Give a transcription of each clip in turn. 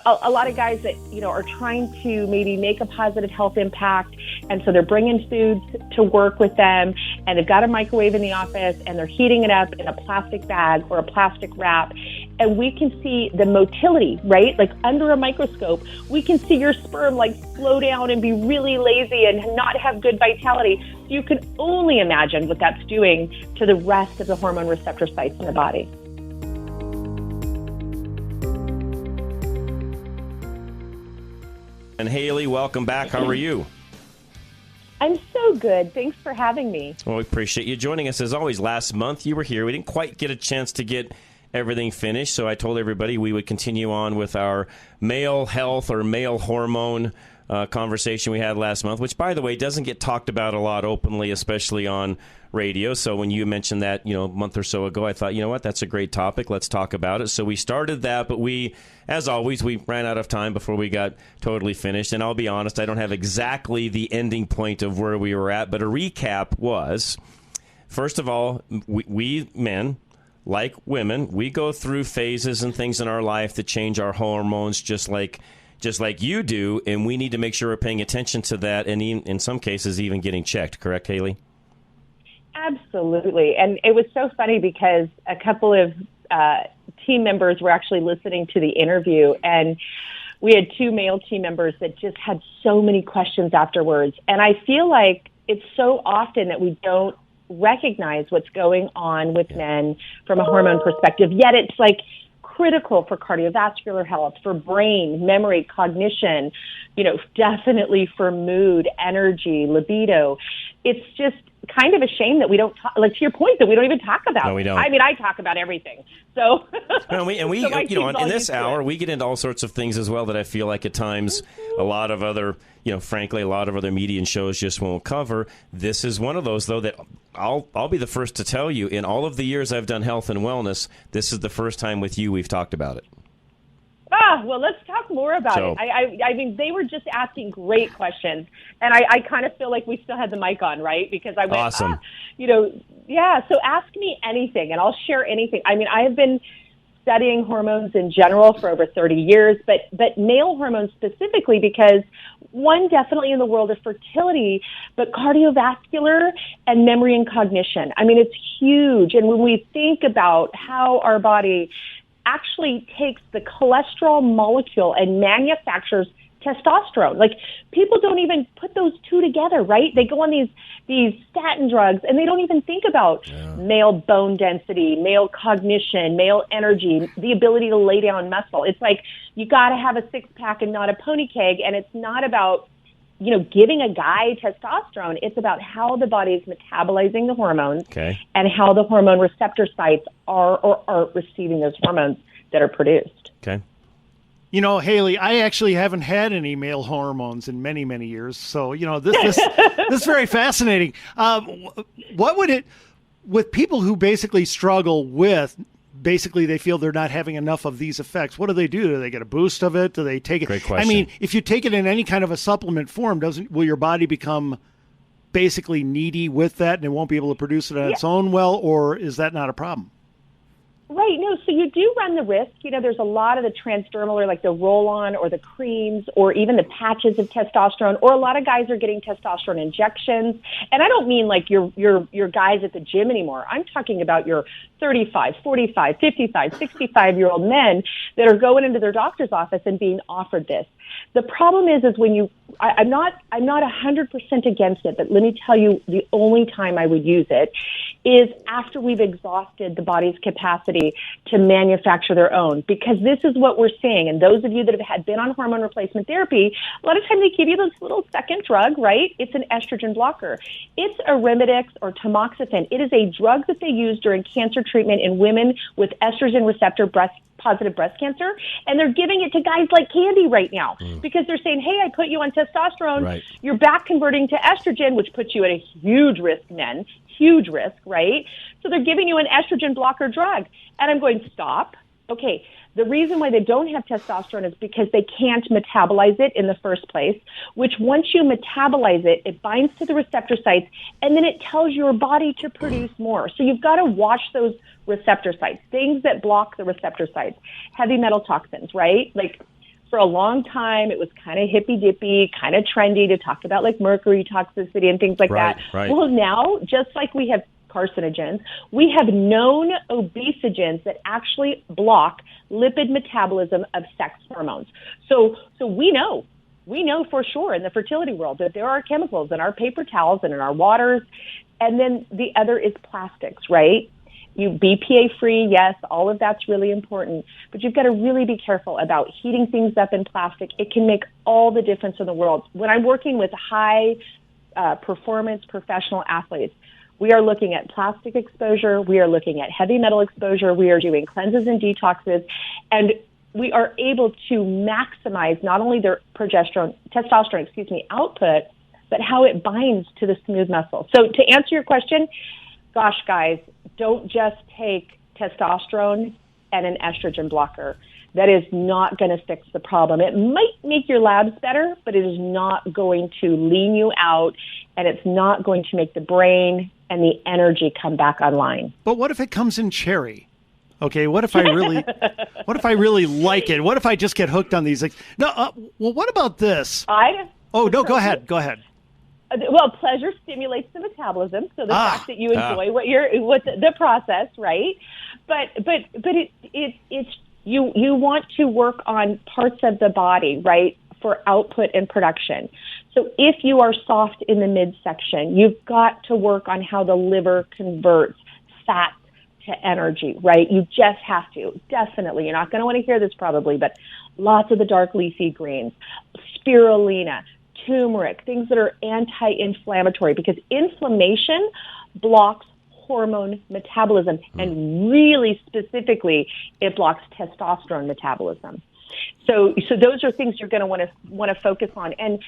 a lot of guys that, are trying to maybe make a positive health impact. And so they're bringing foods to work with them, and they've got a microwave in the office, and they're heating it up in a plastic bag or a plastic wrap. And we can see the motility, right? Like under a microscope, we can see your sperm like slow down and be really lazy and not have good vitality. So you can only imagine what that's doing to the rest of the hormone receptor sites in the body. And Haylie, welcome back. How are you? I'm so good. Thanks for having me. Well, we appreciate you joining us. As always, last month you were here. We didn't quite get a chance to get everything finished, so I told everybody we would continue on with our male health or male hormone conversation we had last month, which, by the way, doesn't get talked about a lot openly, especially on radio. So when you mentioned that, a month or so ago, I thought, what, that's a great topic. Let's talk about it. So we started that, but as always, we ran out of time before we got totally finished. And I'll be honest, I don't have exactly the ending point of where we were at, but a recap was, first of all, we men, like women, we go through phases and things in our life that change our hormones just like you do, and we need to make sure we're paying attention to that, and in some cases even getting checked. Correct, Haylie? Absolutely. And it was so funny because a couple of team members were actually listening to the interview, and we had two male team members that just had so many questions afterwards. And I feel like it's so often that we don't recognize what's going on with men from a hormone perspective, yet it's like critical for cardiovascular health, for brain, memory, cognition, definitely for mood, energy, libido. It's just kind of a shame that we don't talk, like to your point, that we don't even talk about. No, we don't. I mean, I talk about everything. So, no, we so in this hour, we get into all sorts of things as well that I feel like at times a lot of other, frankly, a lot of other media and shows just won't cover. This is one of those, though, that I'll be the first to tell you, in all of the years I've done health and wellness, this is the first time with you we've talked about it. Well, let's talk more about it. I mean, they were just asking great questions, and I kind of feel like we still had the mic on, right? Because I went, awesome. So ask me anything, and I'll share anything. I mean, I have been studying hormones in general for over 30 years, but male hormones specifically because, one, definitely in the world of fertility, but cardiovascular and memory and cognition. I mean, it's huge. And when we think about how our body actually takes the cholesterol molecule and manufactures testosterone. Like, people don't even put those two together, right? They go on these statin drugs, and they don't even think about male bone density, male cognition, male energy, the ability to lay down muscle. It's like you got to have a six-pack and not a pony keg, and it's not about giving a guy testosterone. It's about how the body is metabolizing the hormones and how the hormone receptor sites are or aren't receiving those hormones that are produced. Okay. Haylie, I actually haven't had any male hormones in many, many years. So, this is very fascinating. What would it, with people who basically struggle with, they feel they're not having enough of these effects, what do they do? Do they get a boost of it? Do they take it? Great question. I mean, if you take it in any kind of a supplement form, will your body become basically needy with that and it won't be able to produce it on its own well, or is that not a problem? Right. No, so you do run the risk. There's a lot of the transdermal, or like the roll-on or the creams or even the patches of testosterone, or a lot of guys are getting testosterone injections. And I don't mean like your guys at the gym anymore. I'm talking about your 35, 45, 55, 65-year-old men that are going into their doctor's office and being offered this. The problem is when I'm not 100% against it, but let me tell you, the only time I would use it is after we've exhausted the body's capacity to manufacture their own, because this is what we're seeing. And those of you that have been on hormone replacement therapy, a lot of times they give you this little second drug, right? It's an estrogen blocker. It's Arimidex or tamoxifen. It is a drug that they use during cancer treatment in women with estrogen receptor positive breast cancer, and they're giving it to guys like candy right now because they're saying, hey, I put you on testosterone, right. You're back converting to estrogen, which puts you at a huge risk, men, huge risk, right? So they're giving you an estrogen blocker drug, and I'm going, stop. Okay, the reason why they don't have testosterone is because they can't metabolize it in the first place, which once you metabolize it, it binds to the receptor sites, and then it tells your body to produce more. So you've got to watch those receptor sites, things that block the receptor sites, heavy metal toxins, right? Like, for a long time, it was kind of hippy-dippy, kind of trendy to talk about like mercury toxicity and things like that. Right. Well, now, just like we have carcinogens, we have known obesogens that actually block lipid metabolism of sex hormones. So we know for sure in the fertility world that there are chemicals in our paper towels and in our waters. And then the other is plastics, right? You BPA free, yes, all of that's really important, but you've got to really be careful about heating things up in plastic. It can make all the difference in the world. When I'm working with high performance professional athletes, we are looking at plastic exposure, we are looking at heavy metal exposure, we are doing cleanses and detoxes, and we are able to maximize not only their testosterone, output, but how it binds to the smooth muscle. So to answer your question, gosh, guys, don't just take testosterone and an estrogen blocker. That is not going to fix the problem. It might make your labs better, but it is not going to lean you out, and it's not going to make the brain and the energy come back online. But what if it comes in cherry? Okay, what if I really like it? What if I just get hooked on these things? No, well, what about this? Go ahead. Well, pleasure stimulates the metabolism, so the fact that you enjoy what the process, right? But it's you want to work on parts of the body, right, for output and production. So if you are soft in the midsection, you've got to work on how the liver converts fat to energy, right? You just have to, definitely. You're not going to want to hear this probably, but lots of the dark leafy greens, spirulina, turmeric, things that are anti-inflammatory, because inflammation blocks hormone metabolism, and really specifically, it blocks testosterone metabolism. So those are things you're going to want to focus on. And,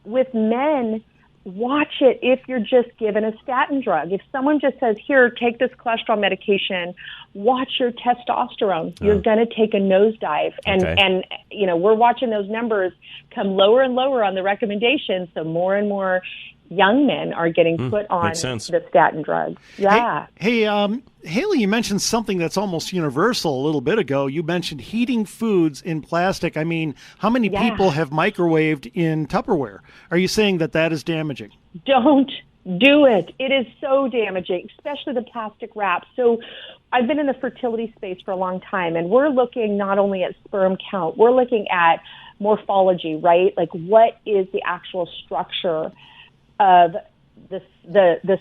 with men, watch it if you're just given a statin drug. If someone just says, here, take this cholesterol medication, watch your testosterone. You're going to take a nosedive. And we're watching those numbers come lower and lower on the recommendations. So more and more young men are getting put on the statin drugs. Yeah. Hey, Haylie, you mentioned something that's almost universal a little bit ago. You mentioned heating foods in plastic. I mean, how many people have microwaved in Tupperware? Are you saying that is damaging? Don't do it. It is so damaging, especially the plastic wrap. So I've been in the fertility space for a long time, and we're looking not only at sperm count, we're looking at morphology, right? Like, what is the actual structure of the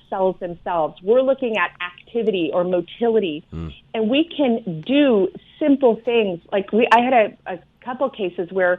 cells themselves. We're looking at activity or motility, and we can do simple things. Like I had a couple cases where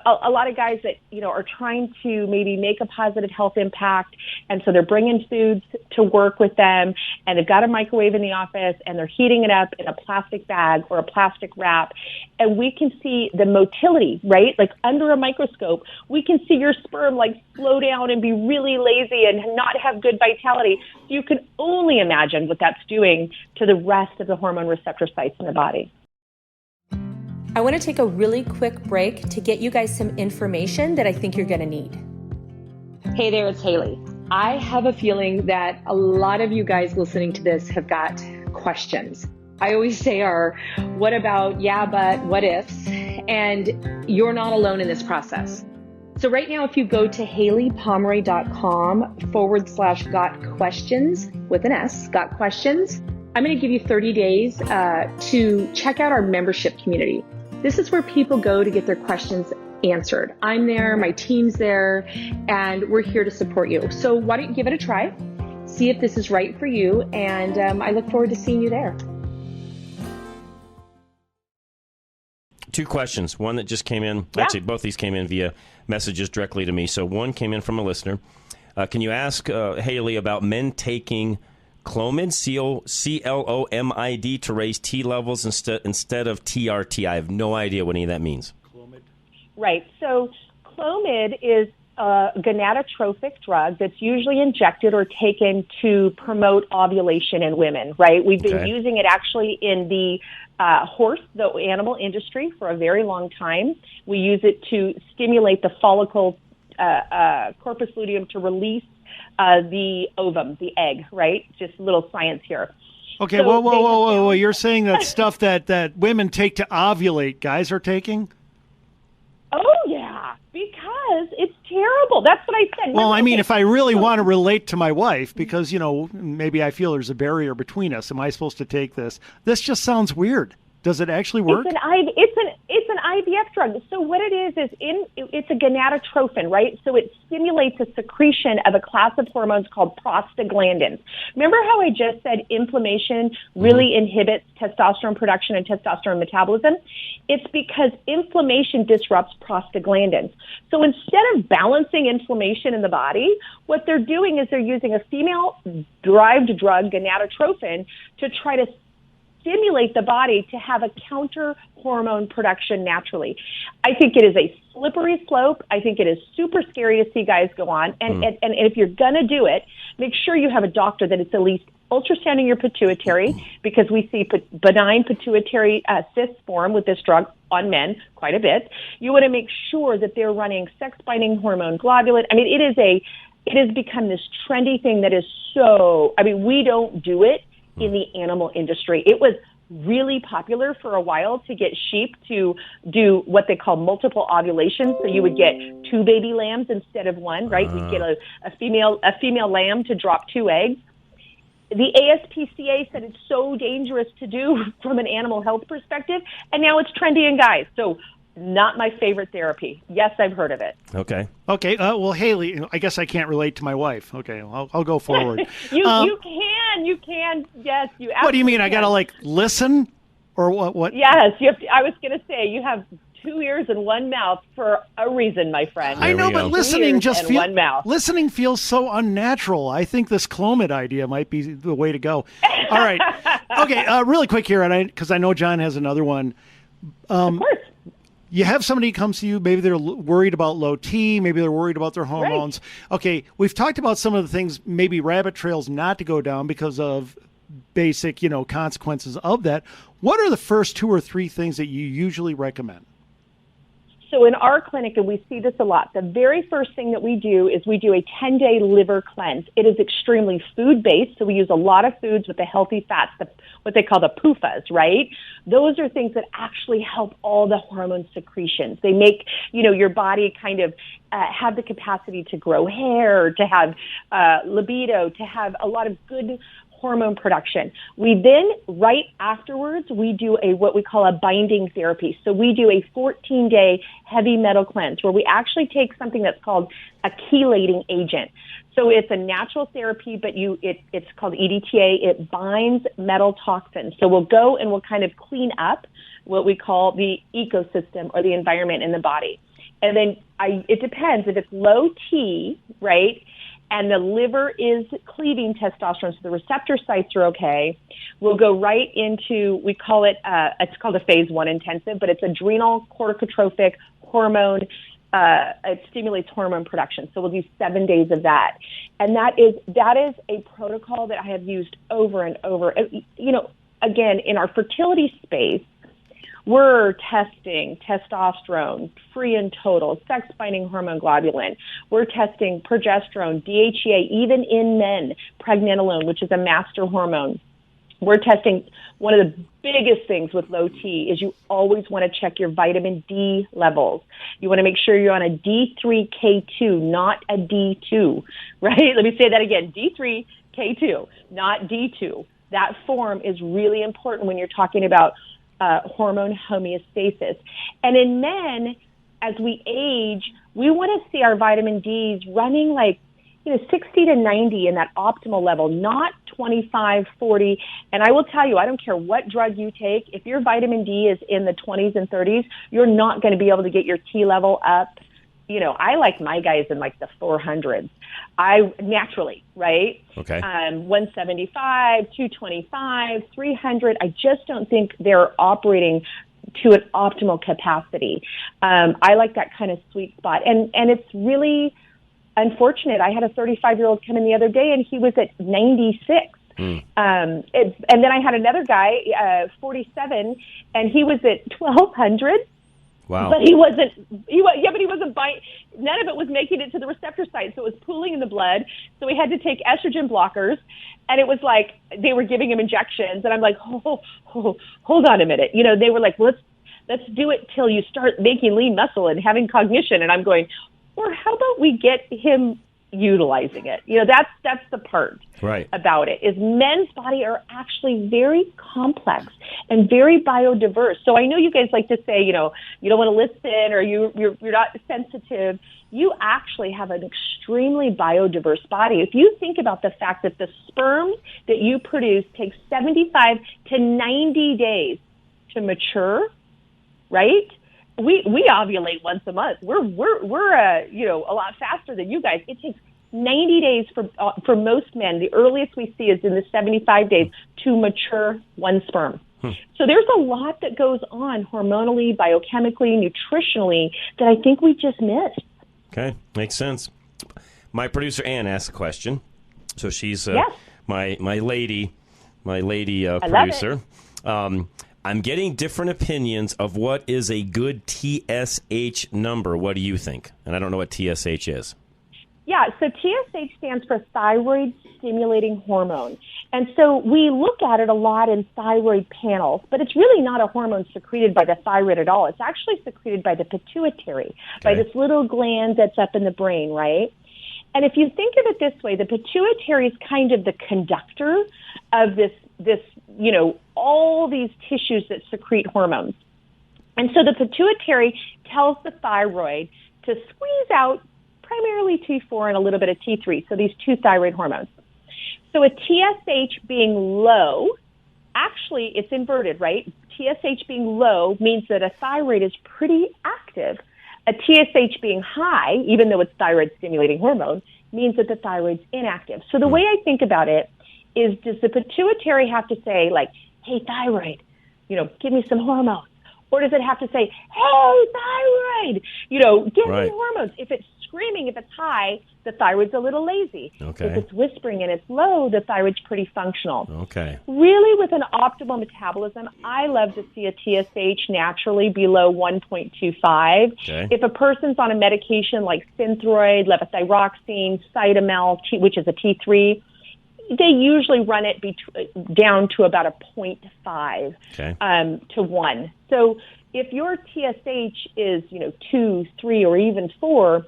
a lot of guys that, are trying to maybe make a positive health impact. And so they're bringing foods to work with them, and they've got a microwave in the office, and they're heating it up in a plastic bag or a plastic wrap. And we can see the motility, right? Like under a microscope, we can see your sperm like slow down and be really lazy and not have good vitality. So you can only imagine what that's doing to the rest of the hormone receptor sites in the body. I want to take a really quick break to get you guys some information that I think you're going to need. Hey there, it's Haylie. I have a feeling that a lot of you guys listening to this have got questions. I always say what about, yeah, but, what ifs, and you're not alone in this process. So right now, if you go to HayliePomroy.com/got questions with an S, got questions, I'm going to give you 30 days to check out our membership community. This is where people go to get their questions answered. I'm there, my team's there, and we're here to support you. So why don't you give it a try, see if this is right for you, and I look forward to seeing you there. Two questions. One that just came in. Yeah. Actually, both these came in via messages directly to me. So one came in from a listener. Can you ask Haylie about men taking Clomid, Clomid, to raise T levels instead of TRT? I have no idea what any of that means. Clomid. Right. So Clomid is a gonadotrophic drug that's usually injected or taken to promote ovulation in women, right? We've been using it actually in the the animal industry for a very long time. We use it to stimulate the follicle corpus luteum to release the ovum, the egg, right? Just a little science here. Okay, so whoa. You're saying that stuff that women take to ovulate, guys are taking? Because it's terrible. That's what I said. Well, I mean, if I really want to relate to my wife, because, maybe I feel there's a barrier between us, am I supposed to take this? This just sounds weird. Does it actually work? It's an IVF drug. So what it is it's a gonadotrophin, right? So it stimulates a secretion of a class of hormones called prostaglandins. Remember how I just said inflammation really inhibits testosterone production and testosterone metabolism? It's because inflammation disrupts prostaglandins. So instead of balancing inflammation in the body, what they're doing is they're using a female-derived drug, gonadotrophin, to try to stimulate the body to have a counter hormone production naturally. I think it is a slippery slope. I think it is super scary to see guys go on. And if you're going to do it, make sure you have a doctor that is at least ultrasounding your pituitary, because we see benign pituitary cysts form with this drug on men quite a bit. You want to make sure that they're running sex-binding hormone globulin. I mean, it has become this trendy thing that is we don't do it in the animal industry. It was really popular for a while to get sheep to do what they call multiple ovulations. So you would get 2 baby lambs instead of 1, right? We'd get a female lamb to drop 2 eggs. The ASPCA said it's so dangerous to do from an animal health perspective, and now it's trendy in guys. So not my favorite therapy. Yes, I've heard of it. Okay. Well, Haylie, I guess I can't relate to my wife. Okay, I'll go forward. You can. Yes, you. What do you mean? I gotta listen, or what? Yes, you have to, I was gonna say you have 2 ears and 1 mouth for a reason, my friend. I know, but listening listening feels so unnatural. I think this Clomid idea might be the way to go. All right. Okay. Really quick here, because I know John has another one. Of course. You have somebody comes to you, maybe they're worried about low T, maybe they're worried about their hormones. Right. Okay, we've talked about some of the things, maybe rabbit trails not to go down because of basic, consequences of that. What are the first 2 or 3 things that you usually recommend? So in our clinic, and we see this a lot, the very first thing that we do is we do a 10-day liver cleanse. It is extremely food-based, so we use a lot of foods with the healthy fats, what they call the PUFAs, right? Those are things that actually help all the hormone secretions. They make, your body kind of have the capacity to grow hair, to have libido, to have a lot of good hormone production. We then, right afterwards, we do what we call a binding therapy. So we do a 14-day heavy metal cleanse where we actually take something that's called a chelating agent. So it's a natural therapy, but it's called EDTA. It binds metal toxins. So we'll go and we'll kind of clean up what we call the ecosystem or the environment in the body. And then it depends. If it's low T, right, and the liver is cleaving testosterone, so the receptor sites are okay, we'll go right into, we call it, it's called a phase 1 intensive, but it's adrenal corticotrophic hormone. It stimulates hormone production. So we'll do 7 days of that. And that is a protocol that I have used over and over. Again, in our fertility space, we're testing testosterone, free and total, sex-binding hormone globulin. We're testing progesterone, DHEA, even in men, pregnenolone, which is a master hormone. We're testing, one of the biggest things with low T is you always want to check your vitamin D levels. You want to make sure you're on a D3K2, not a D2, right? Let me say that again, D3K2, not D2. That form is really important when you're talking about hormone homeostasis. And in men, as we age, we want to see our vitamin Ds running 60 to 90 in that optimal level, not 25, 40. And I will tell you, I don't care what drug you take, if your vitamin D is in the 20s and 30s, you're not going to be able to get your T level up. I like my guys in the 400s. Naturally, right? Okay. 175, 225, 300. I just don't think they're operating to an optimal capacity. I like that kind of sweet spot. And it's really unfortunate. I had a 35-year-old come in the other day, and he was at 96. And then I had another guy, 47, and he was at 1,200. Wow. But he wasn't buying, none of it was making it to the receptor site. So it was pooling in the blood. So we had to take estrogen blockers. And it was they were giving him injections. And I'm like, hold on a minute. They were like, let's do it till you start making lean muscle and having cognition. And I'm going, or how about we get him utilizing it? That's the part about it, is men's body are actually very complex and very biodiverse. So I know you guys like to say, you don't want to listen, or you're not sensitive. You actually have an extremely biodiverse body. If you think about the fact that the sperm that you produce takes 75 to 90 days to mature, right? We ovulate once a month. We're a lot faster than you guys. It takes 90 days for most men. The earliest we see is in the 75 days to mature one sperm. So there's a lot that goes on hormonally, biochemically, nutritionally that I think we just missed. Okay, makes sense. My producer Ann asked a question, so she's my lady producer. I'm getting different opinions of what is a good TSH number. What do you think? And I don't know what TSH is. Yeah, so TSH stands for thyroid stimulating hormone. And so we look at it a lot in thyroid panels, but it's really not a hormone secreted by the thyroid at all. It's actually secreted by the pituitary, by this little gland that's up in the brain, right? And if you think of it this way, the pituitary is kind of the conductor of this, all these tissues that secrete hormones. And so the pituitary tells the thyroid to squeeze out primarily T4 and a little bit of T3, so these two thyroid hormones. So a TSH being low, actually it's inverted, right? TSH being low means that a thyroid is pretty active. A TSH being high, even though it's thyroid stimulating hormone, means that the thyroid's inactive. So the way I think about it is, does the pituitary have to say, like, hey, thyroid, give me some hormones? Or does it have to say, hey, thyroid, give me hormones? If it's screaming, if it's high, the thyroid's a little lazy. Okay. If it's whispering and it's low, the thyroid's pretty functional. Okay. Really, with an optimal metabolism, I love to see a TSH naturally below 1.25. Okay. If a person's on a medication like Synthroid, levothyroxine, Cytomel, which is a T3, they usually run it down to about a 0.5 to 1. So if your TSH is 2, 3, or even 4,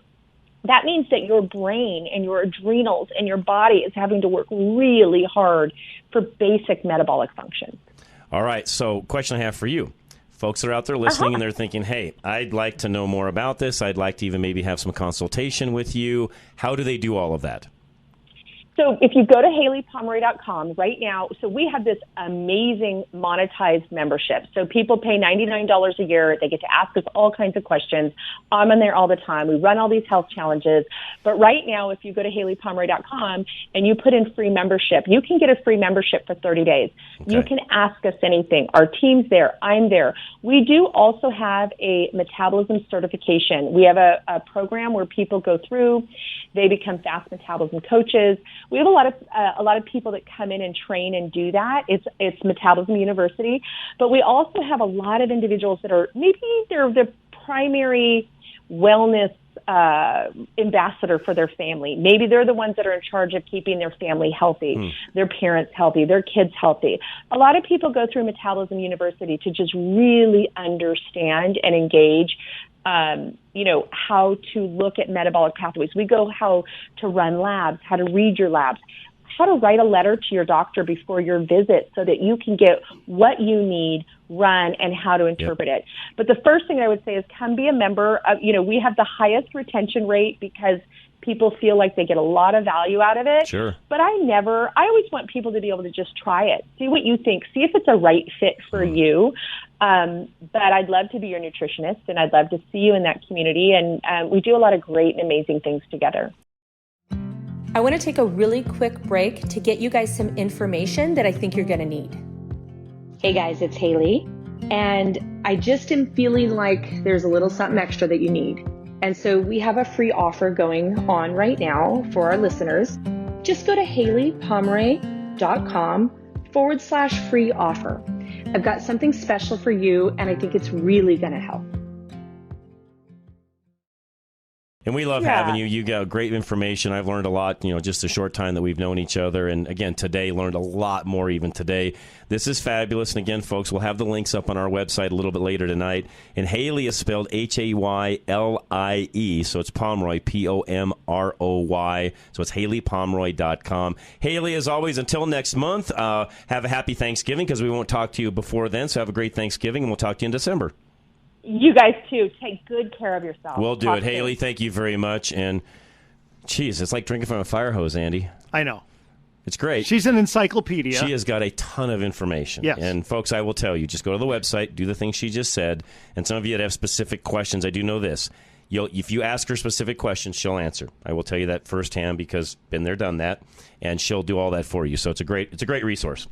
that means that your brain and your adrenals and your body is having to work really hard for basic metabolic function. All right. So question I have for you. Folks are out there listening and they're thinking, hey, I'd like to know more about this. I'd like to even maybe have some consultation with you. How do they do all of that? So if you go to HayliePomroy.com right now, so we have this amazing monetized membership. So people pay $99 a year. They get to ask us all kinds of questions. I'm on there all the time. We run all these health challenges. But right now, if you go to HayliePomroy.com and you put in free membership, you can get a free membership for 30 days. Okay. You can ask us anything. Our team's there. I'm there. We do also have a metabolism certification. We have a program where people go through. They become fast metabolism coaches. We have a lot of people that come in and train and do that. It's Metabolism University, but we also have a lot of individuals that are maybe they're the primary wellness ambassador for their family. Maybe they're the ones that are in charge of keeping their family healthy, their parents healthy, their kids healthy. A lot of people go through Metabolism University to just really understand and engage how to look at metabolic pathways. We go how to run labs, how to read your labs, how to write a letter to your doctor before your visit so that you can get what you need, run, and how to interpret it. But the first thing I would say is come be a member of, we have the highest retention rate because people feel like they get a lot of value out of it. Sure. But I always want people to be able to just try it. See what you think. See if it's a right fit for you. But I'd love to be your nutritionist, and I'd love to see you in that community. And we do a lot of great and amazing things together. I want to take a really quick break to get you guys some information that I think you're going to need. Hey guys, it's Haylie. And I just am feeling like there's a little something extra that you need. And so we have a free offer going on right now for our listeners. Just go to HayliePomroy.com/free offer. I've got something special for you, and I think it's really going to help. And we love having you. You got great information. I've learned a lot, just a short time that we've known each other. And again, today, learned a lot more even today. This is fabulous. And again, folks, we'll have the links up on our website a little bit later tonight. And Haylie is spelled Haylie. So it's Pomroy, Pomroy. So it's HayliePomroy.com. Haylie, as always, until next month, have a happy Thanksgiving, because we won't talk to you before then. So have a great Thanksgiving, and we'll talk to you in December. You guys, too. Take good care of yourself. We'll do it. Haylie, thank you very much. And, geez, it's like drinking from a fire hose, Andy. I know. It's great. She's an encyclopedia. She has got a ton of information. Yes. And, folks, I will tell you, just go to the website, do the things she just said. And some of you that have specific questions, I do know this. If you ask her specific questions, she'll answer. I will tell you that firsthand, because been there, done that. And she'll do all that for you. So it's a great resource.